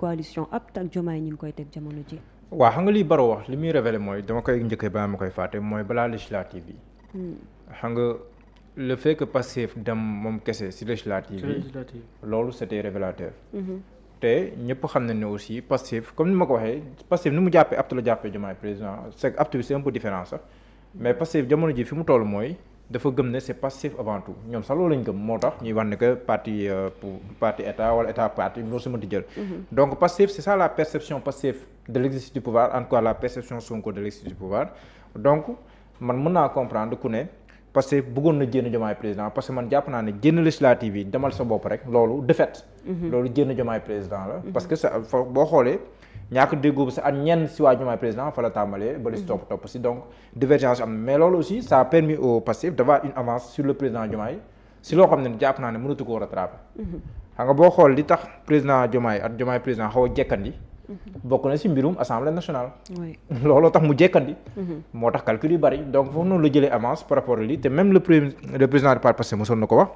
coalition apte ak Diomaye ñu ngi koy teg jamono ji. waaw xam nga lii Baro wax li muy révélé mooy dama koy njëkkee ba ma koy fàtte mooy balaa législative yi. xam nga le fait que Pastef dem moom kese si législative yi loolu c'était révélateur. te ñëpp xam nañ ne aussi Pastef comme ni ma ko waxee Pastef ni mu jàppee apte la jàppee Diomaye président c'est apte bi c'est un peu différent sax mais Pastef jamono ji fi mu toll mooy dafa gëm ne c'est Pastef avant tout ñoom sax loolu lañ gëm moo tax ñuy wax ne que parti état wala état parti loo si mënti jël. donc Pastef c'est ça la perception Pastef de l'exercice du pouvoir en tout cas la perception Sonko de l'exercice du pouvoir donc man mën naa comprendre ku ne Pastef bëggoon na jénn Diomaye président parce que man jàpp naa ne jénn législative yi demal sa bopp rek loolu défaite. loolu jénn Diomaye président la. parce que sa boo xoolee ñaaka déggoo sa ak ñenn si waa Diomaye président fa la tàmbalee ba li si topp si donc divergence am mais loolu aussi ça a permis au Pastef d'avoir une avance sur le président Diomaye si loo xam ne jàpp naa ne mënatu koo rattraper. xam nga boo xool li tax président Diomaye ak Diomaye président xaw a jekkandi. bokk na ci mbirum assemblée nationale. looloo tax mu jekkandi. moo tax calcul yu bari donc foofu noonu la jëlee avance par rapport à lii te même le président du parti Pastef mosoon na ko wax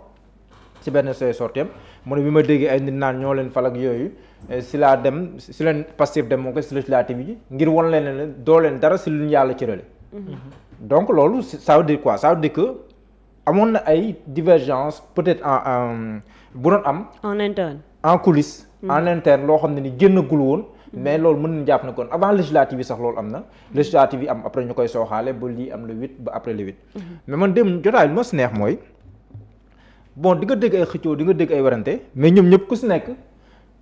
ci benn sorteem mu ne bi ma déggee ay nit naan ñoo leen fal ak yooyu si laa dem si leen Pastef dem moo ko si législative yi ngir wan leen ne doo leen dara si lu yàlla cërale. donc loolu ça veut dire quoi ça veut dire que amoon na ay divergence peut-être bu doon am. en interne. en coulisses. en interne loo xam ne ni génnagul woon. mais loolu mën nañu jàpp ne kon avant législative yi sax loolu am na. législative yi am après ñu koy sooxaale ba lii am le 8 ba après le 8. mais man dem jotaay bi ma si neex mooy bon di nga dégg ay xëccoo di nga dégg ay werante mais ñoom ñëpp ku si nekk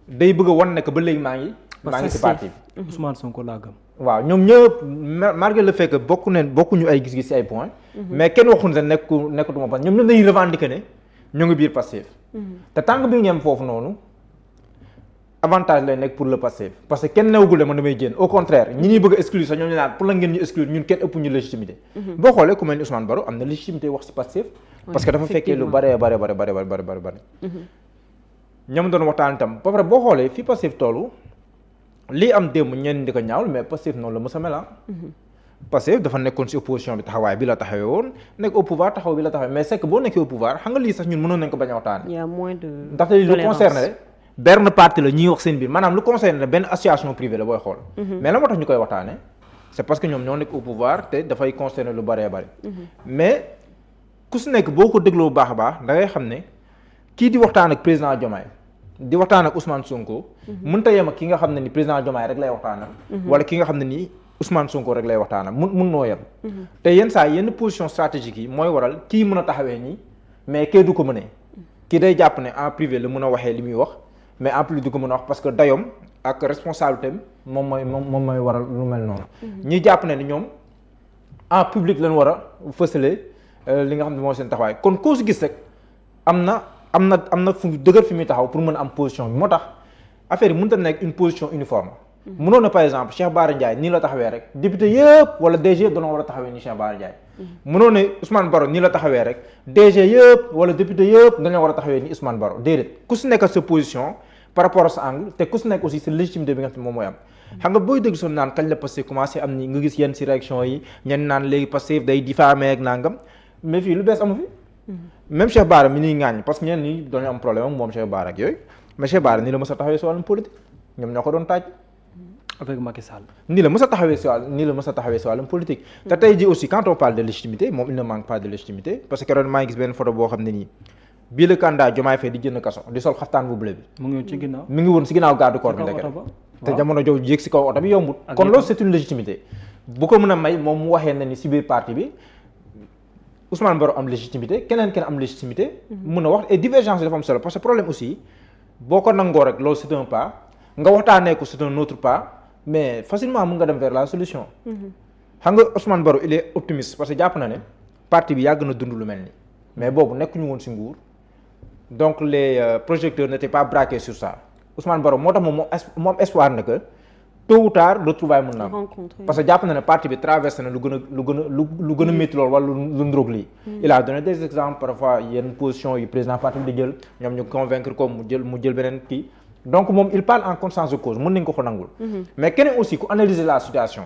day bëgg a wan ne que ba léegi maa ngi si parti bi. Ousmane Sonko laa gëm. waaw ñoom ñëpp malgré le fait que bokkuñu ay gis-gis si ay points. mais kenn waxuñu ne nekkatuma parce que ñoom ñëpp dañuy revendiquer ne ñoo ngi biir Pastef. te tant bi ngeen foofu noonu. avantage lay nekk pour le Pastef parce que kenn newagul man damay jéem au contraire ñi ñuy bëgg a exclure sax ñoom ñu naan pour la ngeen ñu exclure ñun kenn ëpp ñu légitimité. boo xoolee ku mel ni Ousmane Baro am na légitimité wax ci Pastef. parce que dafa fekkee lu bare. ñoom doon waxtaan itam ba pare boo xoolee fii Pastef tollu lii am démb ñenn di ko ñaawul mais Pastef noonu la mës a mel. Pastef dafa nekkoon ci opposition bi taxawaay bi la taxawee woon nekk au pouvoir taxaw bi la taxawee mais c'est que boo nekkee au pouvoir xam nga lii sax ñun mënoon nañ ko bañ a waxtaane. il y a moins de ndaxte li lu concerné benn parti la ñuy wax seen biir maanaam lu concerné benn association privée la booy xool. mais la moo tax ñu koy waxtaanee c'est parce que ñoom ñoo nekk au pouvoir te dafay concerné lu bëree bëri. mais ku si nekk boo ko dégloo bu baax a baax da ngay xam ne kii di waxtaan ak président Diomaye di waxtaan ak Ousmane Sonko. mënut a yem ak ki nga xam ne ni président Diomaye rek lay waxtaanal. wala ki nga xam ne nii Ousmane Sonko rek lay waxtaanal mun noo yem. te yenn saa yenn position stratégique yi mooy waral kii mën a taxawee nii mais kee du ko mënee. kii day jàpp ne en privé la mën a waxee li muy wax. mais en plus du ko mën a wax parce que dayoom ak responsabilité moom mooy waral lu mel noonu. ñi jàpp ne ni ñoom en public lañ war a fësale li nga xam ne mooy seen taxawaay kon koo si gis rek am na fu dëgër fi muy taxaw pour mën a am position bi moo tax affaire yi mënut a nekk une position uniforme. mënoon na par exemple Cheikh Bara Ndiaye nii la taxawee rek député yëpp wala DG doon war a taxawee ni Cheikh Bara Ndiaye. mënoon ne Ousmane Baro nii la taxawee rek DG yëpp wala député yëpp dañoo war a taxawee ni Ousmane Baro déedéet ku si nekk sa position. par rapport à sa angle te ku si nekk aussi c'est légitimité bi nga xam ne moom mooy am xam nga booy dégg soon naan kañ la Pastef commencé am ni nga gis yenn si réaction yi ñenn naan léegi Pastef day diffamé ak nangam mais fii lu bees amu fi même Cheikh Bara mi ñuy ŋaañ parce que ñenn ñi dañoo am problème ak moom Cheikh Bara ak yooyu mais Cheikh Bara nii la mës a taxawee si wàllum politique ñoom ñoo ko doon taaj avec Macky Sall nii la mës a taxawee si wàllum politique te tey ji aussi quand on parle de légitimité moom il ne manque pas de légitimité parce que keroog maa ngi gis benn photo boo xam ne nii bii le candidat Diomaye Faye di jënd kaso di sol xaftaan bu bleu bi. mu ngi woon ci ginnaaw mi ngi woon si ginnaaw garde corps bi ndeke te jamono jooju yéeg si kaw oto bi yombut. kon loolu c'est une légitimité bu ko mën a may moom mu waxee na ni si biir parti bi Ousmane Baro am légitimité keneen am légitimité. mën a wax et divergence dafa am solo parce que problème aussi boo ko nangoo rek loolu c'est un pas nga waxtaanee ko c'est un autre pas mais facilement mën nga dem vers la solution. xam nga Ousmane Baro il est optimiste parce que jàpp na ne parti bi yàgg na dund lu mel ni mais boobu nekkuñu woon si nguur. donc les projecteurs n'étaient pas braqués sur ça Ousmane Baro moo tax moom espoir na que tôt ou tard retrouvaille mën na am parce que jàpp na ne parti bi traversé na lu gën a métti loolu wala lu ndróog lii il a donné des exemples parfois yenn position yu président parti bi di jël ñoom ñu convaincre ko mu jël beneen kii donc moom il parle en connaissance de cause mën nañ ko nangul mais keneen aussi ku analyser la situation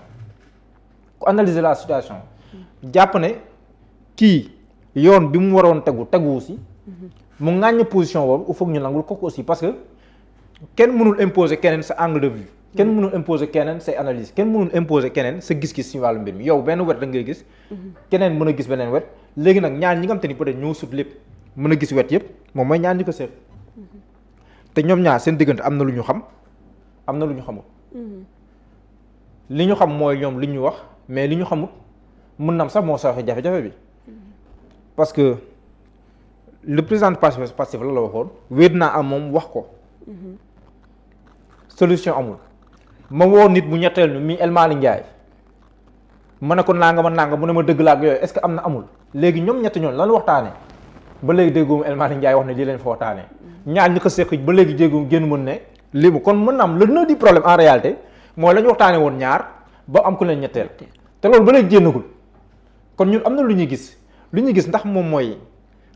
jàpp ne kii yoon bi mu waroon teguwu si mu ŋàññ position boobu il faut que ñu nangul kooku aussi parce que kenn mënul imposer keneen sa angle de vue kenn mënul imposer keneen say analyse kenn mënul imposer keneen sa gis-gis ci wàllu mbir mi yow benn wet da ngay gis keneen mën a gis beneen wet léegi nag ñaar ñi nga xam te ni peut-être ñoo sut lépp mën a gis wet yëpp moom mooy ñaar ñi ko seet te ñoom ñaar seen diggante am na lu ñu xam am na lu ñu xamul li ñu xam mooy ñoom li ñu wax mais li ñu xamul mën na am sax moo sooxe jafe-jafe bi parce que le président Pastef la waxoon wéet naa am moom wax ko solution amul ma woo nit bu ñetteel ñu mi El Malick Ndiaye ma ne ko nanga mu ne ma dëgg la ak yooyu est-ce que am na amul léegi ñoom ñett ñoon lan waxtaanee ba léegi dégguma El Malick Ndiaye wax ne lii leen fa waxtaanee ñaar ñi ko seq ba léegi jéegu génn mën ne lii mu kon mën na am le nœud du problème en réalité mooy la ñu waxtaanee woon ñaar ba am ku leen ñetteel te loolu ba léegi génnagul kon ñun am na lu ñuy gis ndax moom mooy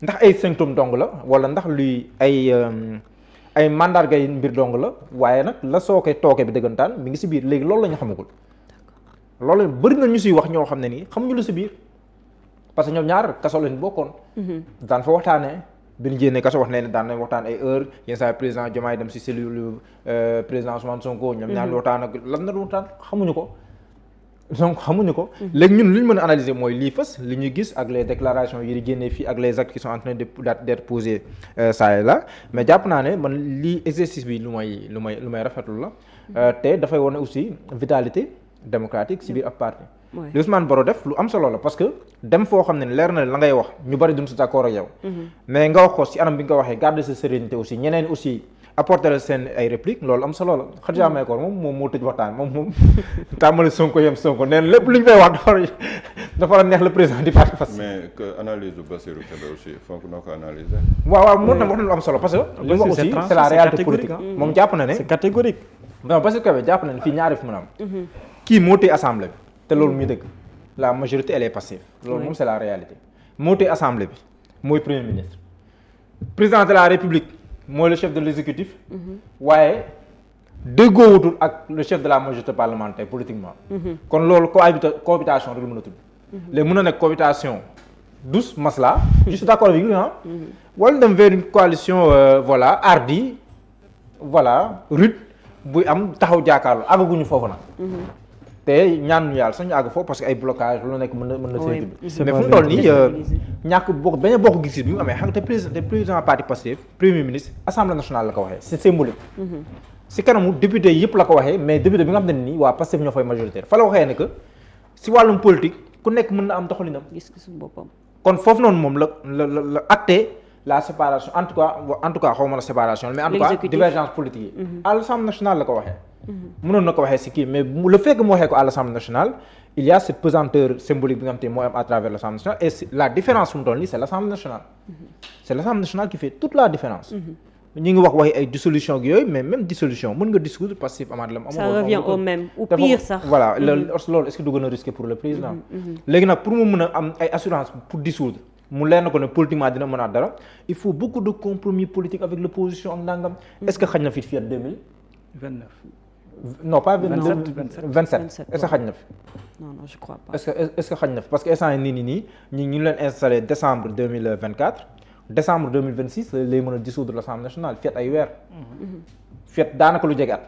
ndax ay symptômes dong la wala ndax luy ay mandarga yi mbir dong la waaye nag la soo koy tooke bi dëggantaan mi ngi si biir léegi loolu la ñu xamagul loolu bëri na ñu siy wax ñoo xam ne nii xamuñu lu si biir parce que ñoom ñaar kaso leen bokkoon daan fa waxtaanee bi ñu génnee kaso wax ne daan nañ waxtaan ay heure yenn saa président Diomaye dem si cellule président Ousmane Sonko ñoom ñaar ñu waxtaan ak lan la waxtaan xamuñu ko donc xamuñu ko léegi ñun li ñu mën a analyser mooy lii fës li ñuy gis ak les déclarations yi di génnee fii ak les actes qui sont en train d'être posés ça et là mais jàpp naa ne man lii exercice bi lu may rafetlu la te dafay wane aussi vitalité démocratique si biir ab parti li Ousmane Baro def lu am solo la parce que dem foo xam ne leer na la ngay wax ñu bari duñ si d'accord ak yow mais nga wax ko si anam bi nga ko waxee garder sa sérénité aussi ñeneen aussi apporter seen ay répliques loolu am solo la Khadija Mahécor moom moo tëj waxtaan moom tàmmali Sonko yem Sonko neen lépp lu ñu fay wax dafa neex le président di parti Pastef mais que analyse bu Bassirou Kébé aussi foog noo ko analyser waaw moo tax wax na lu am solo parce que li mu wax aussi c'est la réalité politique moom jàpp na ne c'est catégorique non Bassirou Kébé jàpp na ne fii ñaari fi mën a am kii moo téye assemblée bi te loolu muy dëgg la majorité elle est passive loolu moom c'est la réalité moo téye assemblée bi mooy premier ministre président de la république mooy le chef de l'exécutif waaye déggoowutul ak le chef de la majorité parlementaire politiquement kon loolu cohabitation rek la mën a tudd léegi mën na nekk cohabitation douce masla je suis d'accord avec lui wala dem vers une coalition voilà hardie voilà rude buy am taxaw jaakaarloo àggaguñu foofu nag te ñaan ñu yàlla sax ñu àgg foofu parce que ay blocage lu nekk mën na seen mais fu mu toll nii ñàkk bokk bañ a bokk gis-gis bi mu amee xam nga te président parti Pastef premier ministre assemblée nationale la ko waxee c'est symbolique si kanamu député yëpp la ko waxee mais député bi nga xam ne nii waa Pastef ñoo fay majoritaire fa la waxee ne que si wàllum politique ku nekk mën na am doxalinam gis-gisu boppam kon foofu noonu moom la acté la séparation en tout cas xaw ma la séparation mais en tout cas divergence politique yi à l'Assemblée nationale la ko waxee mënoon na ko waxee si kii mais le fait que mu waxee ko à l'Assemblée nationale il y a cette pesanteur symbolique bi nga xam te mooy am à travers l'Assemblée nationale et la différence fu mu toll nii c'est l'Assemblée nationale c'est l'Assemblée nationale qui fait toute la différence ñu ngi wax waxi ay dissolution gi yooyu mais même dissolution mën nga dissoudre parce que amaat la mu ça revient au même ou pire sax voilà loolu est-ce que du gën a risqué pour le président léegi nag pour mu mën a am ay assurance pour dissoudre mu leer na ko ne politiquement dina mën a dara il faut beaucoup de compromis politique avec l'opposition ak ndàngam est-ce que xaj na fi fii 29 non pas 27 est-ce que xaj na fi non je crois pas est-ce que xaj na fi parce que instant yi nii ñi ñu leen installé décembre 2024 décembre 2026 lay mën a dissoudre l'Assemblée nationale fiet ay weer fiet daanaka lu jege at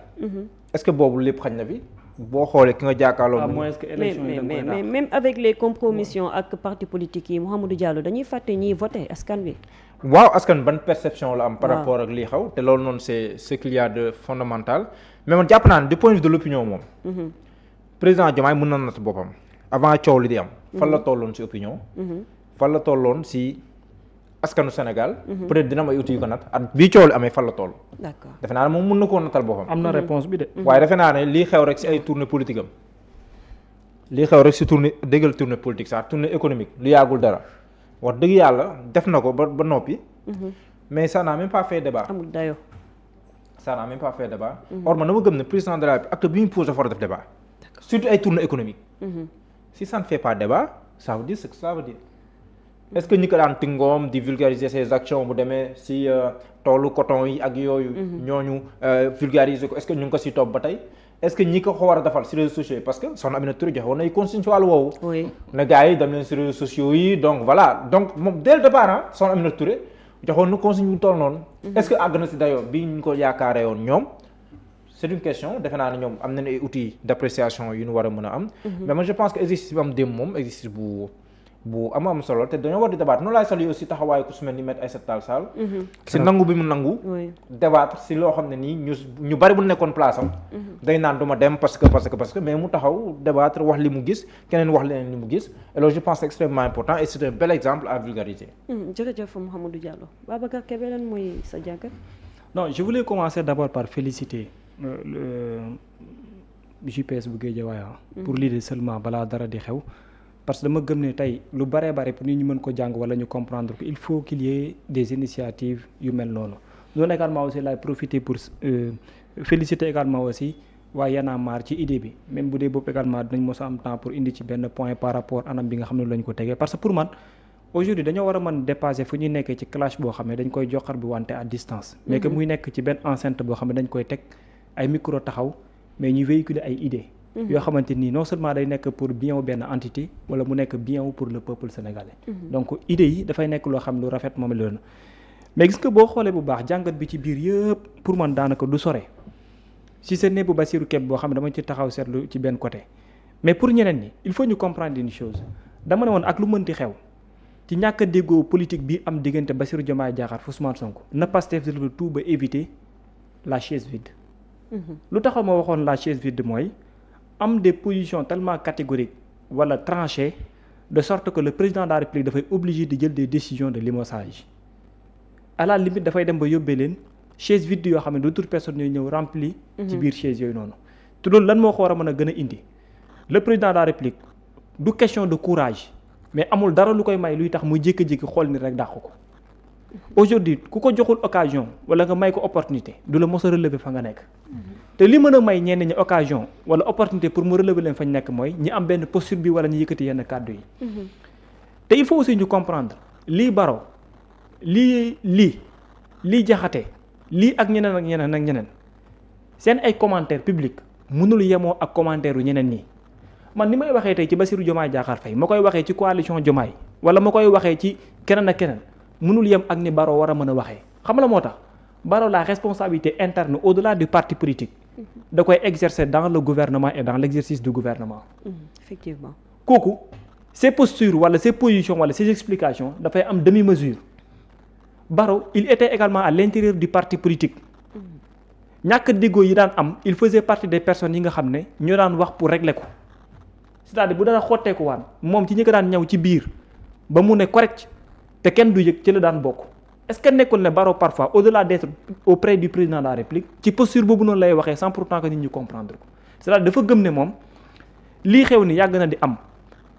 est-ce que boobu lépp xaj na fi boo xoolee ki nga jàkkaarloo à moins que élection yi mais même avec les compromissions ak parti politique yi Mouhamadou Diallo dañuy fàtte ñiy voté askan wi waaw askan ban perception la am par rapport ak lii xaw te loolu noonu c'est ce qu'il y a de fondamental mais man jàpp naa ne du point de vue de l'opinion moom président Diomaye mën na natt boppam avant coow li di am fan la tolloon ci opinion fan la tolloon ci askanu Sénégal peut-être dina am ay outils yu ko natt at bii coow li amee fan la toll d'accord defe naa ne moom mën na koo nattal boppam am na réponse bi de waaye defe naa ne lii xew rek ci ay tournée politique am lii xew rek ci tournée politique sax tournée économique lu yàggul dara wax dëgg yàlla def na ko ba noppi mais ça n'a même pas fait débat amul dayo ça n'a même pas fait débat or man dama gëm ne président de la République acte bi ñu posé dafa war a def débat surtout ay tournée économique si ça ne fait pas débat ça veut dire ce que ça veut dire est-ce que ñi ko daan tingoom di vulgariser ses actions bu demee si toolu coton yi ak yooyu ñooñu vulgariser ko est-ce que ñu ngi ko si topp ba tey est-ce que ñi ko war a defal si réseaux sociaux yi parce que Soxna Aminata Touré joxe woon nay consigne ci wàllu woowu na gars yi dem leen si réseaux sociaux yi donc voilà donc moom dès le départ Soxna Aminata Touré joxoon na consigne bu toll noonu. est-ce que àgg na si dayoo bi ñu ko yaakaaree woon ñoom. c'est une question defe naa ne ñoom am nañu ay outils d'appréciation yu ñu war a mën a am. mais man je pense que exercice bi am démb moom exercice bu am solo te dañoo war di débattre noonu laay saluer aussi taxawaay ku su mel ni Maître Aïssata Tall Sall. si nangu bi mu nangu. débattre si loo xam ne nii ñu bari bu nekkoon place am. day naan du ma dem parce que mais mu taxaw débattre wax li mu gis keneen wax leneen li mu gis et loolu je pense c'est extrêmement important et c'est un bel exemple à vulgariser. jërëjëf Mouhamadou Diallo Babacar Kébé lan mooy sa jàngat. non je voulais commencer d'abord par féliciter le JPS bu Guédiawaye pour l'idée seulement balaa dara di xew. parce que dama gëm ne tey lu bare pour nit ñu mën ko jàng wala ñu comprendre que il faut qu'il y ait des initiatives yu mel noonu loolu également aussi laay profiter pour féliciter également aussi waa Y'en a marre ci idée bi même bu dee boobu également dinañ mos a am temps pour indi ci benn point par rapport anam bi nga xam ne lañ ko tegee parce que pour man aujourd'hui dañoo war a mën dépasser fu ñuy nekkee ci clash boo xam ne dañ koy joxar bi wante à distance mais que muy nekk ci benn enceinte boo xam ne dañ koy teg ay micro taxaw mais ñuy véhiculer ay idées yoo xamante nii non seulement day nekk pour bien wu benn entité wala mu nekk bien wu pour le peuple sénégalais. donc idée yi dafay nekk loo xam lu rafet moom la doon mais gis nga boo xoolee bu baax jàngat bi ci biir yëpp pour man daanaka du sore si ce n'est bu Bassirou Kebe boo xam ne dama ci taxaw seetlu ci benn côté mais pour ñeneen ñi il faut ñu comprendre une chose dama ne woon ak lu mënti xew ci ñàkk a déggoo politique bi am diggante Bassirou Diomaye Diakhar Ousmane Sonko na Pastef def le tout ba éviter la chaise vide. lu taxaw ma waxoon la chaise vide mooy. am des positions tellement catégoriques wala tranchées de sorte que le président de la République dafay obligé di jël des décisions de limogeage à la limite dafay dem ba yóbbee leen chaise vide yoo xam ne d'autres personnes ñooy ñëw rempli ci biir chaise yooyu noonu te loolu lan moo ko war a mën a gën a indi le président de la République du question de courage mais amul dara lu koy may luy tax muy jékki-jékki xool ni rek dàq ko aujourd'hui ku ko joxul occasion wala nga may ko opportunité du la mos a relever fa nga nekk te li mën a may ñenn ñi occasion wala opportunité pour mu relever leen fañ nekk mooy ñi am benn posture bi wala ñu yëkkati yenn kàddu yi te il faut aussi ñu comprendre lii Baro lii Jaxate lii ak ñeneen seen ay commentaires publics mënul yemoo ak commentaire yu ñeneen ñi man ni may waxee tey ci Bassirou Diomaye Diakhar Faye ma koy waxee ci coalition Diomaye wala ma koy waxee ci keneen ak keneen mënul yem ak ni Baro war a mën a waxee xam la moo tax Baro la responsabilité interne au-delà du parti politique da koy exercer dans le gouvernement et dans l'exercice du gouvernement. Effectivement. kooku ses postures wala ses positions wala ses explications dafay am demi-mesure Baro il était également à l'intérieur du parti politique ñàkk déggoo yi daan am il faisait partie des personnes yi nga xam ne ñoo daan wax pour régler ko c'est-à-dire bu dara xotteeku waan moom ci ñi ko daan ñëw ci biir ba mu ne correct te kenn du yëg ci la daan bokk. est-ce que nekkul ne Baro parfois au-delà d'être auprès du président de la République ci posture boobu noonu lay waxee sans pourtant que nit ñi comprendre ko c'est-à-dire dafa gëm ne moom lii xew ni yàgg na di am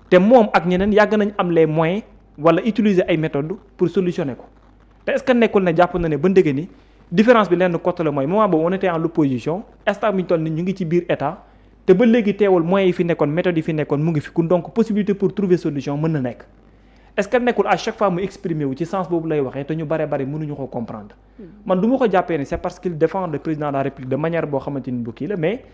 te moom ak ñeneen yàgg nañ am les moyens wala utiliser ay méthodes pour solutionner ko te est-ce que nekkul ne jàpp na ne ba ndege ni différence bi lenn côté la mooy moment boobu on était en l'opposition instant bi ñu toll ni ñu ngi ci biir état te ba léegi teewul moyens yi fi nekkoon méthodes yi fi nekkoon mu ngi fi donc possibilité pour trouver solution mën na nekk. est-ce que nekkul à chaque fois mu exprimer wu ci sens boobu lay waxee te ñu bare mënuñu ko comprendre man du ma ko jàppee ne c'est parce qu'il défend le président de la République de manière boo xamante ni bu kii la mais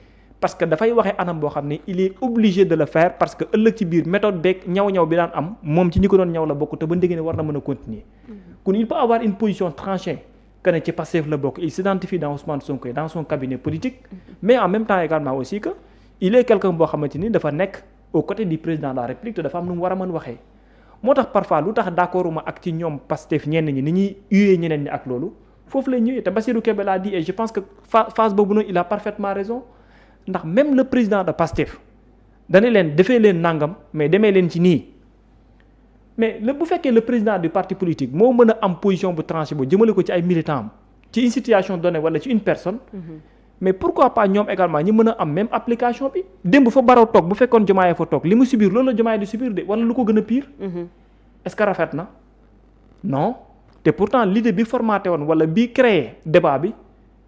parce que dafay waxee anam boo xam ne il est obligé de le faire parce que ëllëg ci biir méthode beeg ñaw bi daan am moom ci ñi ko doon ñaw la bokk te ba ndégg ne war na mën a continuer kon il peut avoir une position tranchée que ne ci Pastef la bokk il s'identifie dans Ousmane Sonko dans son cabinet politique mais en même temps également aussi que il est quelqu'un boo xamante ni dafa nekk au côté du président de la République te dafa am nu mu war a mën waxee moo tax parfois lu tax d'accorduma ak ci ñoom Pastef ñenn ñi ni ñuy uyee ñeneen ñi ak loolu foofu lay ñëwee te Bassirou Kebe l'a dit et je pense que phase boobu noonu il a parfaitement raison ndax même le président de Pastef dana leen defee leen nangam mais demee leen ci nii mais bu fekkee le président du parti politique moo mën a am position bu tranchée bu jëmale ko ci ay militants am ci une situation donnée wala ci une personne mais pourquoi pas ñoom également ñi mën a am même application bi démb fa Baro toog bu fekkoon Diomaye fa toog li mu subir loolu la Diomaye di subir de wala lu ko gën a pire est-ce que rafet na non te pourtant l'idée bi formaté woon wala bi créé débat bi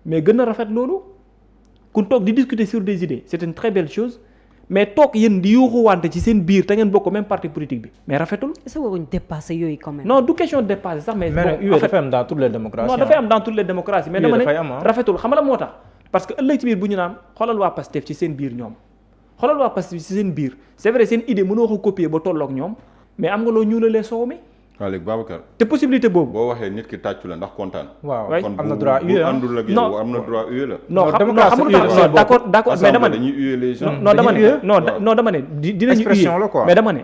mais gën a rafet loolu ku toog di discuter sur des idées c'est une très belle chose mais toog yéen di yuuxu wante ci seen biir te ngeen bokk même parti politique bi mais rafetul. est-ce que waruñ dépasser yooyu quand même. non du question de dépasser sax mais. bon dafay am dans toutes les démocraties. non dafay am dans toutes les démocraties. mais dama ne rafetul xam nga la moo tax. parce que ëllëg ci biir bu ñu naan xoolal waa Pastef ci seen biir ñoom xoolal waa Pastef ci seen biir c'est vrai seen idée mënoo ko copier ba tolloog ñoom mais am nga loo ñuulalee soow mi waaw léegi Babacar. te possibilité boobu. boo waxee nit ki tàccu la ndax kontaan. waaw waay am na droit hué kon bu àndul ak yow am na droit hué la. non xam démocratie d'accord mais dama ne dañuy hué les gens. non dama ne non dama ne dinañu expression la quoi mais dama ne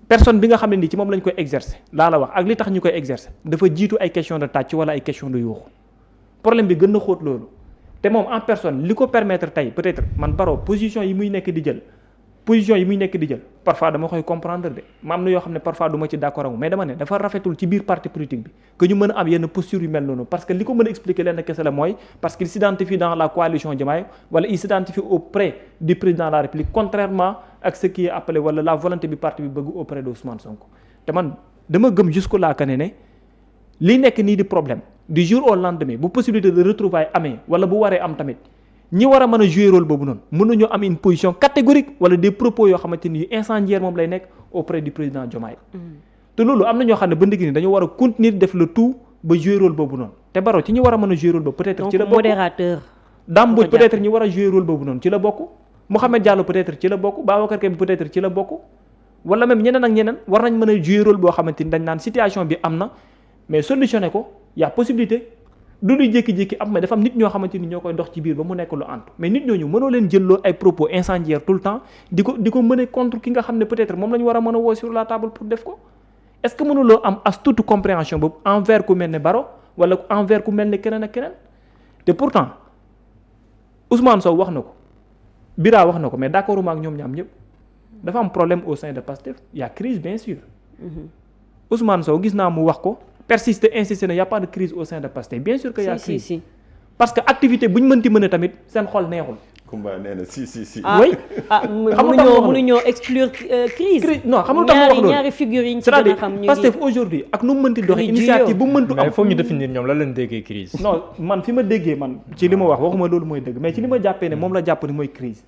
personne bi nga xam ne nii ci moom lañ koy exercer laa la wax ak li tax ñu koy exercer dafa jiitu ay question de tàcc wala ay question de yuuxu problème bi gën na xóot loolu te moom en personne li ko permettre tey peut-être man Barrow position yi muy nekk di jël parfois dama koy comprendre de ma am na yoo xam ne parfois du ma ci d'accord ak mais dama ne dafa rafetul ci biir parti politique bi que ñu mën a am yenn posture yu mel noonu parce que li ko mën a expliquer leen kese la mooy parce qu'il s'identifie dans la coalition Diomaye wala il s'identifie auprès du président de la République contrairement ak ce qui est appelé wala la volonté bi parti bi bëgg auprès de Ousmane Sonko te man dama gëm jusque là que ne li nekk nii di problème du jour au lendemain bu possibilité de retrouvailles amee wala bu waree am tamit ñi war a mën a jouer rôle boobu noonu mën nañoo am une position catégorique wala des propos yoo xamante ni incendiaire moom lay nekk auprès du président Diomaye te loolu am na ñoo xam ne ba ndigi ni dañoo war a continuer def le tout ba jouer rôle boobu noonu te Barrow ci ñi war a mën a jouer rôle boobu peut-être ci la bokk modérateur Dame Mbodj peut-être ñi war a jouer rôle boobu noonu ci la bokk Mouhamed Diallo peut-être ci la bokk Babacar Kébé peut-être ci la bokk wala même ñeneen ak ñeneen war nañ mën a jouer rôle boo xamante ni dañ naan situation bi am na mais solutionné ko y a possibilité du luy jékki-jékki am mais dafa am nit ñoo xamante ni ñoo koy dox ci biir ba mu nekk lu antu mais nit ñooñu mënoo leen jëlloo ay propos incendiaires tout le temps di ko mën a contre ki nga xam ne peut-être moom la ñu war a mën a woo sur la table pour def ko est-ce que mënuloo am as toute compréhension boobu envers ku mel ne Barrow wala envers ku mel ne keneen ak keneen te pourtant Ousmane Sow wax na ko Bira wax na ko mais d'accord ak ñoom ñaam ñëpp dafa am problème au sein de Pastef y a crise bien sûr Ousmane Sow gis naa mu wax ko persister insister ne y a pas de crise au sein de Pastef bien sûr que y a crise parce que activité bu ñu mënti mën a tamit seen xol neexul. Kumba nee na si. oui mënuñoo exclure crise. non xam nga lu tax ma wax loolu ñaari figures yi ñu ci gën a xam ñu ngi Pastef aujourd'hui ak nu mu mënti doxee initiative bu mu mëntu am. mais foog ñu définir ñoom lan lañ déggee crise. non man fi ma déggee man ci li ma wax waxuma loolu mooy dëgg mais ci li ma jàppee ne moom la jàpp ne mooy crise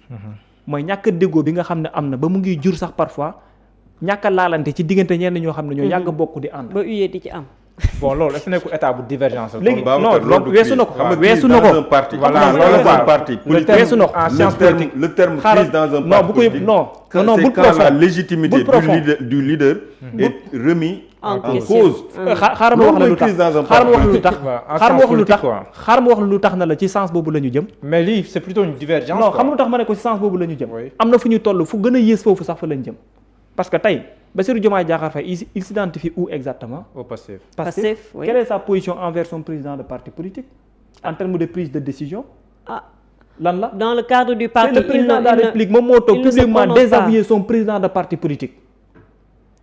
mooy ñàkk a déggoo bi nga xam ne am na ba mu ngi jur sax parfois ñàkk a laalante ci diggante ñenn ñoo xam ne ñoo yàgg bokk di ànd. ba uyee di ci am. bon loolu est-ce que nekkul état bu divergence la. léegi non weesu na ko weesu na ko. voilà loolu la parti politique weesu na ko en science politique. le terme crise dans un parti politique non c'est quand la légitimité du leader est remis en cause. xaaral ma wax la lu tax xaaral ma wax la lu tax na la ci sens boobu la ñu jëm. mais lii c'est plutôt une divergence. non xam nga lu tax ma ne ko ci sens boobu la ñu jëm. am na fu ñu toll fu gën a yées foofu sax fa lañ jëm parce que tey Bassirou Diomaye Diakhar Faye il s'identifie où exactement? Au Pastef. Pastef, oui. Quelle est sa position envers son président de parti politique en termes de prise de décision? Lan la? Dans le cadre du parti, c'est le président de la République moom moo toog publiquement désavouer son président de parti politique.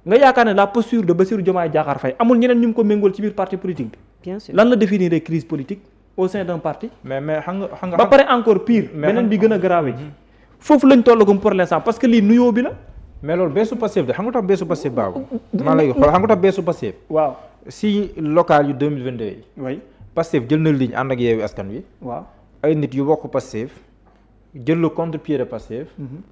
nga yaakaar ne la posture de Bassirou Diomaye Diakhar Faye amul ñeneen ñu ko méngool ci biir parti politique bi. Bien sûr. Lan la définir crise politique au sein d'un parti? mais xam nga ba pare encore pire. beneen bi gën a grave ji. foofu lañ tollagum pour l'instant parce que lii nuyoo bi la. mais loolu beesu Pastef de xam nga tax beesu Pastef baabu maa lay xool xam nga tax beesu Pastef waaw si local yu 2022 yi oui Pastef jël na ligne ànd ak Yewwi Askan Wi waaw ay nit yu bokk Pastef jël le contre-pied de Pastef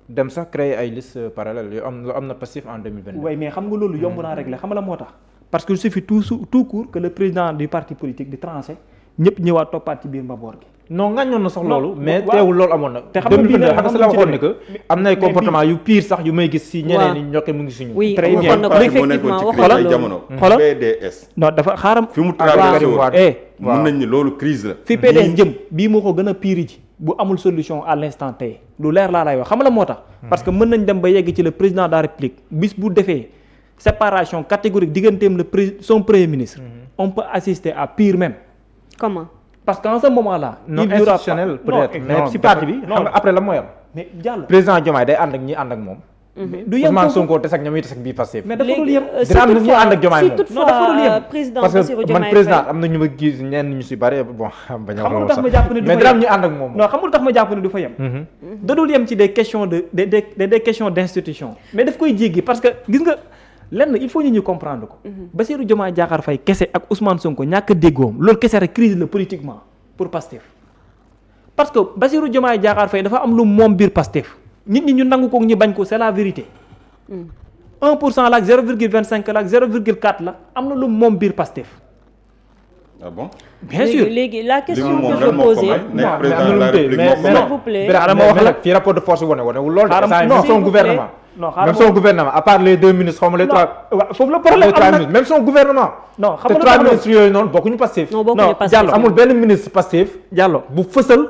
dem sax créer ay liste parallèle yu am na Pastef en 2022 oui mais xam nga loolu yomb naa régler xam nga la moo tax parce que il suffit tout court que le président du parti politique di tranché ñëpp ñëwaat toppaat ci biir mbaboor gi non ngañoon na sax loolu mais teewul loolu amoon na te xam nga bii nag xam nga la waxoon ne que am nay comportement yu pire sax yu may gis si ñeneen ñi ñokke mu ngi suñu oui très bien effectivement xoolal jamono PDS non dafa xaaram fi mu traversé woon mën nañ ni loolu crise la fi PDS jëm bii moo ko gën a pire ji bu amul solution à l'instant T lu leer laa lay wax xam nga la moo tax parce que mën nañ dem ba yegg ci le président de la République bis bu defee séparation catégorique digganteem son premier ministre on peut assister à pire même comment parce qu'en ce moment-là. non institutionnel peut-être mais si parti bi xam nga après la mooy am. mais jàll président Diomaye day ànd ak ñi ànd ak moom. du yem Ousmane Sonko te sax ñoom it sax bii Pastef. mais dafa dul yem dina am ñu ànd ak Diomaye moom. président parce Bassirou que Diomaye man président am na ñu ma gis ñenn ñu si bare bon bañ a wax loolu sax mais dina am ñu ànd ak moom. non xamul tax ma jàpp ne du fa yem. da dul yem ci des questions des questions d'institution mais daf koy jéggi parce que gis nga. lenn il faut ñu comprendre ko. Bassirou Diomaye Diakhar Faye kese ak Ousmane Sonko ñàkk a déggoom loolu kese rek crise la politiquement pour Pastef parce que Bassirou Diomaye Diakhar Faye dafa am lu moom biir Pastef nit ñi ñu nangu ko ñu bañ ko c'est la vérité. 1% la ak 0,25 la ak 0,4 la am na lu moom biir Pastef. ah bon. bien sûr léegi la question que je posais. président de la République s'il vous plaît. mais nag fii rapport de force wane wu loolu de. non son gouvernement. non même son gouvernement à part les 2 ministres xaw ma les 3. waaw foofu la problème am nag même son gouvernement. non xam te 3 ministres yooyu noonu bokkuñu Pastef. non bokkuñu Pastef Diallo amul benn ministre Pastef. Diallo bu fësal.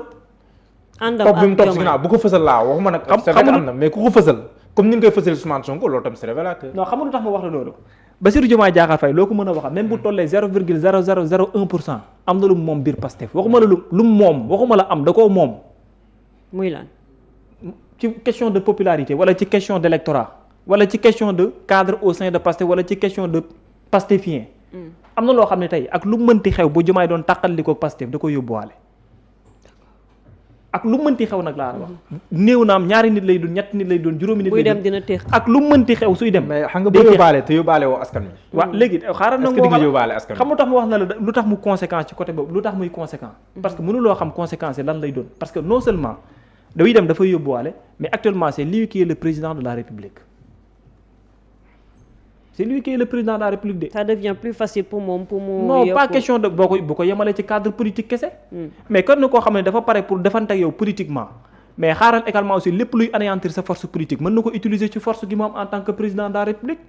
àndam topp bi mu ak topp si Diomaye ginnaaw bu ko fësal laa waxuma nag. am na mais ku ko fësal comme ni ñu koy fësal Ousmane Sonko loolu tam c'est révélateur. non xam nga lu tax ma wax la loolu Bassirou Diomaye Diakhar Faye loo ko mën a waxal même bu tollee 0,0001% am na lu moom biir Pastef waxuma la lu moom waxuma la am da koo moom. muy lan. ci question de popularité wala ci question d'électorat wala ci question de cadre au sein de Pastef wala ci question de pastefien. am na loo xam ne tey ak lu mënti xew bu Diomaye doon tàqali ko Pastef da ko yóbbuwaale. ak lu mënti xew nag laa wax. néew na am ñaari nit lay doon ñetti nit lay doon juróomi nit lay doon buy dem dina teex. ak lu mënti xew suy dem. mais xam nga boo yóbbaale te yóbbaale woo askan wi. waaw léegi xaaral na est-ce que di nga yóbbaale askan wi xam lu tax mu wax na la lu tax mu conséquence ci côté boobu lu tax muy conséquent. parce que mënuloo xam conséquence yi lan lay doon parce que non seulement dafay dem dafay yóbbuwaale mais actuellement c'est lui qui est le président de la République. c'est lui qui est le président de la République de. ça devient plus facile pour moom pour mu. non pas question de boo ko yemalee ci cadre politique kese. mais kon na koo xam ne dafa pare pour defante ak yow politiquement. mais xaaral également aussi lépp luy anéantir sa force politique mën na ko utiliser ci force gi mu am en tant que président de la République.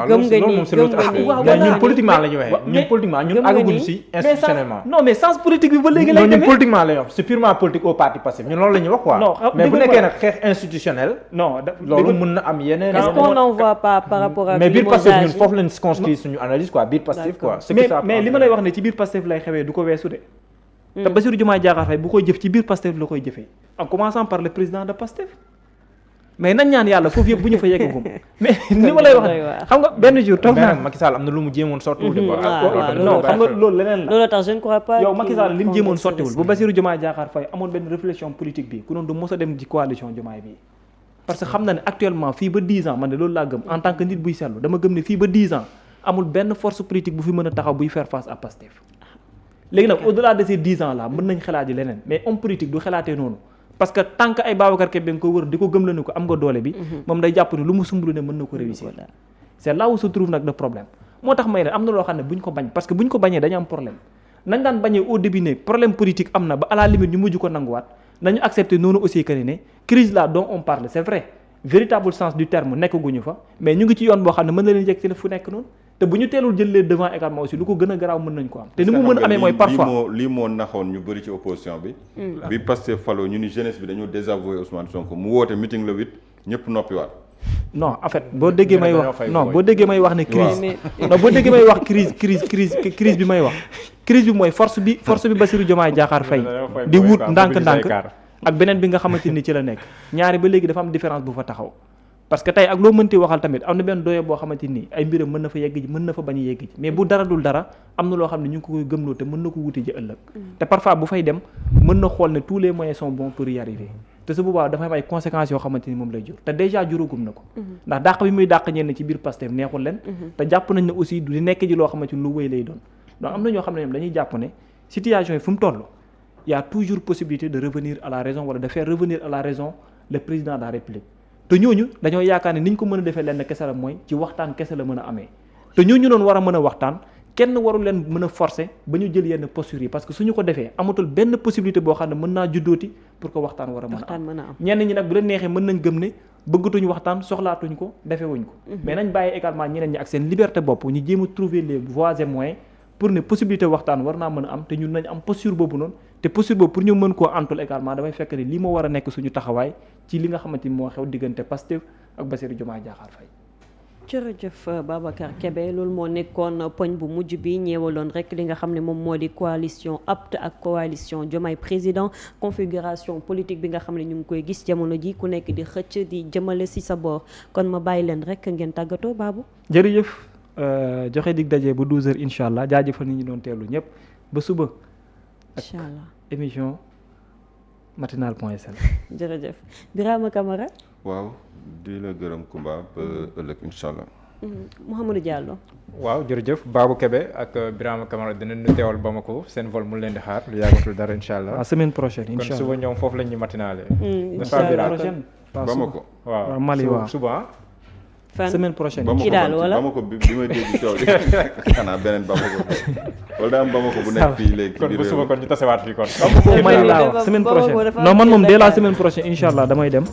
gëm nga ni ñun politiquement la ñu waxee ñun politiquement ñun àggaguñu si institutionnellement. non mais sens politique bi ba léegi lay demee ñun politiquement la ñu wax c'est purement politique au parti passif ñun loolu la ñuy wax quoi. non mais bu nekkee nag xeex institutionnel. non loolu mën na am yeneen. est-ce qu'on n'en voit pas par rapport ak. mais biir Pastef ñun foofu lañ construire suñu analyse quoi biir Pastef quoi. mais li ma lay wax ne ci biir Pastef lay xewee du ko weesu de. te Bassirou Diomaye Diakhar Faye bu koy jëf ci biir Pastef la koy jëfee en commençant par le président de Pastef mais nañ ñaan yàlla foofu yëpp bu ñu fa yeggagum mais ni ma lay wax xam nga benn jour toog naa Macky Sall am na lu mu jéemoon sottiwul de non xam nga loolu leneen la loolu tax je ne crois pas yow Macky Sall li mu jéemoon sottiwul bu Bassirou Diomaye Diakhar Faye amoon benn réflexion politique bi ku noonu du mos a dem ci coalition Diomaye bi parce que xam na ne actuellement fii ba 10 ans man de loolu laa gëm en tant que nit buy seetlu dama gëm ne fii ba 10 ans amul benn force politique bu fi mën a taxaw buy faire face à Pastef léegi nag au-delà de ces 10 ans là mën nañ xalaat yi leneen mais homme politique du xalaatee noonu parce que tant que ay Babacar Kébé nga ko wër di ko gëm la ni ko am nga doole bi moom day jàpp ne lu mu sumbulu ne mën na ko réussir c'est là où se trouve nag le problème moo tax may ne am na loo xam ne buñ ko bañ parce que buñ ko bañee dañu am problème nañ daan bañee au début ne problème politique am na ba à la limite ñu mujj ko nanguwaat nañu accepter noonu aussi que ne crise là dont on parle c'est vrai véritable sens du terme nekk guñu fa mais ñu ngi ci yoon boo xam ne mën na leen yegg fu nekk noonu te bu ñu teelul jël les devant également aussi lu ko gën a garaaw mën nañ ko am te ni mu mën a amee mooy parfois lii moo naxoon ñu bëri ci opposition bi bi Pastef faloo ñu ni jeunesse bi dañoo désavoué Ousmane Sonko mu woote meeting le 8 ñëpp noppiwaat non en fait boo déggee may wax non boo déggee may wax ne crise non boo déggee may wax crise bi may wax crise bi mooy force bi Bassirou Diomaye Diakhar Faye di wut ndànk-ndànk ak beneen bi nga xamante ni ci la nekk ñaari ba léegi dafa am différence bu fa taxaw parce que tey ak loo mënti waxal tamit am na benn doye boo xamante ni ay mbiram mën na fa yegg ji mën na fa bañ a yegg ji mais bu dara dul dara am na loo xam ne ñu ngi ko koy gëmloo te mën na ko wuti ji ëllëg te parfois bu fay dem mën na xool ne tous les moyens sont bons pour y arriver te su boobaa dafa am ay conséquences yoo xamante ni moom lay jur te déjà juragum na ko ndax dàq bi muy dàq ñenn ci biir Pastef neexul leen te jàpp nañ ne aussi du nekk ji loo xamante ni lu wéy lay doon donc am na ñoo xam ne ñoom dañuy jàpp ne situation yi fu mu toll y a toujours possibilité de revenir à la raison wala de faire revenir à la raison le président de la République te ñooñu dañoo yaakaar ne ni ñu ko mën a defee lenn kese la mooy ci waxtaan kese la mën a amee te ñooñu noonu war a mën a waxtaan kenn warul leen mën a forcer ba ñu jël yenn postures yi parce que suñu ko defee amatul benn possibilité boo xam ne mën naa juddooti pour que waxtaan war a mën a am ñenn ñi nag bu leen neexee mën nañ gëm ne bëggatuñ waxtaan soxlaatuñ ko defewuñ ko mais nañ bàyyi également ñeneen ñi ak seen liberté bopp ñu jéem a trouver les voies et moyens pour ne possibilité waxtaan war naa mën a am te ñun nañ am posture boobu noonu te posture boobu pour ñu mën koo antul également damay fekk ne lii moo war a nekk suñu taxawaay ci li nga xamante ni moo xew diggante Pastef ak Bassirou Diomaye Diakhar Faye. jërëjëf Babacar Kébé loolu moo nekkoon poñ bu mujj bi ñeewaloon rek li nga xam ne moom moo di coalition APT ak coalition Diomaye président configuration politique bi nga xam ne ñu ngi koy gis jamono ji ku nekk di xëcc di jëmale ci sa boor kon ma bàyyi leen rek ngeen tàggatoo Babou. jërëjëf joxe dig daje bu 12h incha allah jaajëfal nit ñi doon teelu ñëpp ba suba. incha allah émission matinal.sn. jërëjëf Birama Camara. waaw di la gërëm Kumba ba ëllëg incha allah. Mouhamadou Diallo. waaw jërëjëf Babou Kébé ak Birama Camara dinañ ñu teewal Bamako seen vol mu leen di xaar lu yàggatul dara incha allah. la semaine prochaine incha allah kon suba ñoom foofu lañ ñu matinaale. incha allah prochaine Bamako waaw Mali waaw suba. semaine prochaine. ci daal wala Bamako bi may dégg coow li xanaa beneen Bamako wala daa am Bamako bu nekk fii léegi. kon bu suba kon ñu tasewaat fii kon. may laa wax semaine prochaine non man moom dès la semaine prochaine incha allah damay dem.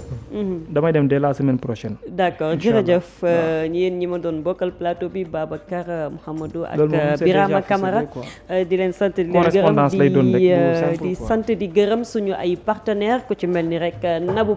damay dem dès la semaine prochaine. d'accord jërëjëf yéen ñi ma doon bokkal plateau bi Babacar Mouhamadou ak Birama Camara di leen sant di leen gërëm di sant di gërëm suñu ay partenaires ku ci mel ni rek Nabou